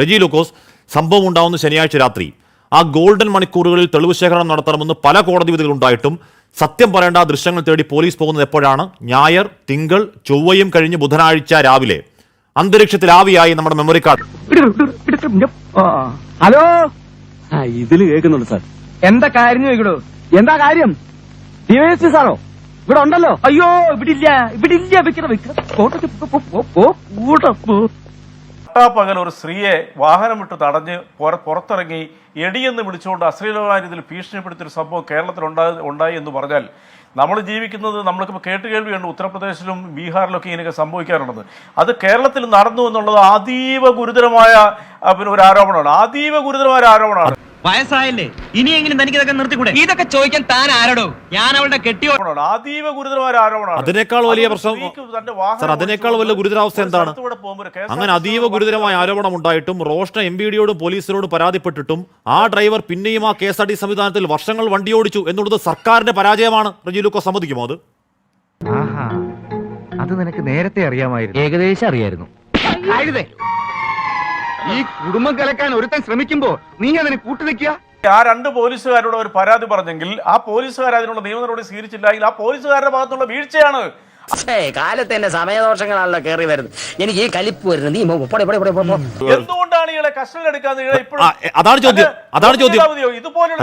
റെജി ലൂക്കോസ്, സംഭവം ഉണ്ടാവുന്ന ശനിയാഴ്ച രാത്രി ആ ഗോൾഡൻ മണിക്കൂറുകളിൽ തെളിവ് ശേഖരണം നടത്തണമെന്ന് പല കോടതി വിധികളുണ്ടായിട്ടും സത്യം പറയേണ്ട ദൃശ്യങ്ങൾ തേടി പോലീസ് പോകുന്നത് എപ്പോഴാണ്? ഞായർ, തിങ്കൾ, ചൊവ്വയും കഴിഞ്ഞ് ബുധനാഴ്ച രാവിലെ അന്തരീക്ഷത്തിൽ ആവിയായി നമ്മുടെ മെമ്മറി കാർഡ്. ഹലോ, ഇതില് കേൾക്കുന്നുണ്ട് സാർ. എന്താ കാര്യം ചോദിക്കടോ? എന്താ കാര്യം? ഡിവൈഎസ്പി സാറോ ഇവിടെ ഉണ്ടല്ലോ? അയ്യോ, ഇവിടെ പകൽ ഒരു സ്ത്രീയെ വാഹനം വിട്ട് തടഞ്ഞ് പുറത്തിറങ്ങി എടിയെന്ന് വിളിച്ചുകൊണ്ട് അശ്ലീലമായ രീതിയിൽ ഭീഷണിപ്പെടുത്തിയൊരു സംഭവം കേരളത്തിൽ ഉണ്ടായി എന്ന് പറഞ്ഞാൽ, നമ്മൾ ജീവിക്കുന്നത്, നമ്മൾക്കിപ്പോൾ കേട്ടുകേൾവിയുണ്ട് ഉത്തർപ്രദേശിലും ബീഹാറിലൊക്കെ ഇങ്ങനെയൊക്കെ സംഭവിക്കാറുള്ളത്. അത് കേരളത്തിൽ നടന്നു എന്നുള്ളത് അതീവ ഗുരുതരമായ ഒരു ആരോപണമാണ്. അതീവ ഗുരുതരമായ ഒരു ആരോപണമാണ്. വയസ്സായില്ലേ, ഇനിയെങ്കിലും തനിക്കിതൊക്കെ നിർത്തിക്കൂടെ? ഇതൊക്കെ ചോദിക്കാൻ താൻ ആരോടോ? ഞാൻ അവളുടെ കെട്ടിയോ? അതീവ ഗുരുതരമായ ആരോപണമാണ്. അതിനേക്കാൾ വലിയ പ്രശ്നം സാർ, അതിനേക്കാൾ വലിയ ഗുരുതരാവസ്ഥ എന്താണ്? അങ്ങനെ അതീവ ഗുരുതരമായ ആരോപണം ഉണ്ടായിട്ടും റോഷന MPDയോടും പോലീസിനോടും പരാതിപ്പെട്ടിട്ടും ആ ഡ്രൈവർ പിന്നെയും ആ KSRTC സംവിധാനത്തിൽ വർഷങ്ങൾ വണ്ടി ഓടിച്ചു എന്നുള്ളത് സർക്കാരിന്റെ പരാജയമാണ്. റെജി ലൂക്കോസ് സമ്മതിക്കുമോ അത്? അത് നിനക്ക് നേരത്തെ അറിയാമായിരുന്നു. ഏകദേശം അറിയായിരുന്നു. ഈ കുടുംബം കലക്കാൻ ഒരുത്തൻ ശ്രമിക്കുമ്പോ നീ അതിന് കൂട്ടുനിൽക്കുക. ആ 2 പോലീസുകാരോട് ഒരു പരാതി പറഞ്ഞെങ്കിൽ ആ പോലീസുകാർ അതിനുള്ള നിയമ നടപടി സ്വീകരിച്ചില്ലെങ്കിൽ ആ പോലീസുകാരുടെ ഭാഗത്തുള്ള വീഴ്ചയാണ്. കാലത്ത് എന്റെ സമയദോഷങ്ങളാണല്ലോ കയറി വരുന്നത്. എനിക്ക് ഈ കലിപ്പ് വരുന്നത്. എന്തുകൊണ്ടാണ് ഇയാളെ കസ്റ്റഡിയിൽ എടുക്കാൻ? അതാണ് ചോദ്യം.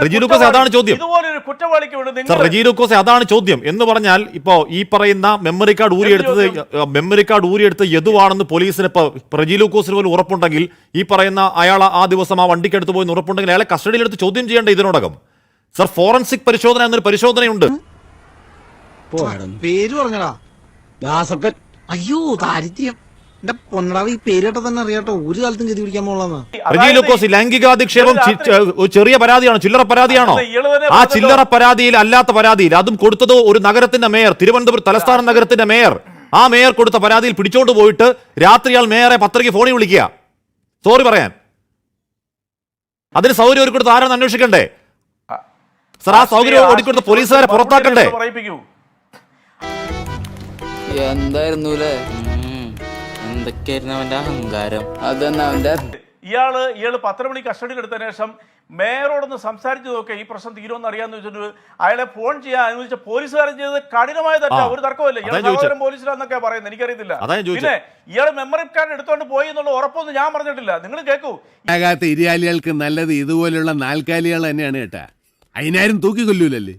റെജി ലൂക്കോസ്, അതാണ് ചോദ്യം. ഇതുപോലൊരു കുറ്റവാളിക്ക് വേണ്ടി റെജി ലൂക്കോസ്, അതാണ് ചോദ്യം. എന്ന് പറഞ്ഞാൽ ഇപ്പോ ഈ പറയുന്ന മെമ്മറി കാർഡ് ഊരിയെടുത്ത് യദുവാണെന്ന് പോലീസിന് ഇപ്പൊ റെജി ലൂക്കോസിന് പോലും ഉറപ്പുണ്ടെങ്കിൽ, ഈ പറയുന്ന അയാൾ ആ ദിവസം ആ വണ്ടിക്കടുത്ത് പോയി ഉറപ്പുണ്ടെങ്കിൽ അയാളെ കസ്റ്റഡിയിലെടുത്ത് ചോദ്യം ചെയ്യേണ്ട ഇതിനോടകം. സർ, ഫോറൻസിക് പരിശോധന എന്നൊരു പരിശോധനയുണ്ട്. പേര് പറഞ്ഞടാ. അയ്യോ, ദാരിദ്ര്യം. എന്റെ പൊന്നടാവ്, ഈ പേരിട്ട തന്നെ അറിയാട്ടോ, ഒരു കാലത്തും ഗതി പിടിക്കാൻ പോളാന്ന്. റെജി ലൂക്കോസ്, ലൈംഗികാധിക്ഷേപം ചെറിയ പരാതിയാണോ? ചില്ലറ പരാതിയാണോ? ആ ചില്ലറ പരാതിയിൽ, അല്ലാത്ത പരാതിയിൽ, അതും കൊടുത്തത് ഒരു നഗരത്തിന്റെ മേയർ, തിരുവനന്തപുരം തലസ്ഥാന നഗരത്തിന്റെ മേയർ. ആ മേയർ കൊടുത്ത പരാതിയിൽ പിടിച്ചോണ്ട് പോയിട്ട് രാത്രി ആൾ മേയറെ പത്രയ്ക്ക് ഫോണിൽ വിളിക്കുക സോറി പറയാൻ. അതിന് സൗകര്യം ഒരുക്കൊടുത്ത് ആരാണ് അന്വേഷിക്കണ്ടേ? സർ, ആ സൗകര്യം ഒരുക്കൊടുത്ത് പോലീസുകാരെ പുറത്താക്കണ്ടേ? എന്തായിരുന്നു എന്തൊക്കെയായിരുന്നു അവന്റെ അഹങ്കാരം. അതന്നെ ഇയാള് 10 മണി കസ്റ്റഡിയിൽ എടുത്തതിനു ശേഷം മേയറോടൊന്ന് സംസാരിച്ചു നോക്കുക, ഈ പ്രശ്നം തീരുമെന്ന് അറിയാന്ന് വെച്ചിട്ട് അയാളെ ഫോൺ ചെയ്യാൻ അനുവദിച്ച പോലീസുകാരൻ ചെയ്തത് കഠിനമായ തെറ്റാ, ഒരു തർക്കമില്ല. ഇയാൾ പോലീസിലാന്നൊക്കെ പറയുന്നത്, എനിക്കറിയത്തില്ല. പിന്നെ ഇയാൾ മെമ്മറി കാർഡ് എടുത്തോണ്ട് പോയി എന്നുള്ള ഉറപ്പൊന്നും ഞാൻ പറഞ്ഞിട്ടില്ല. നിങ്ങൾ കേൾക്കൂ, ഇരിയാലികൾക്ക് നല്ലത് ഇതുപോലുള്ള നാൽക്കാലികൾ തന്നെയാണ് കേട്ടാ. അതിനാരും തൂക്കിക്കൊല്ലൂലല്ലേ.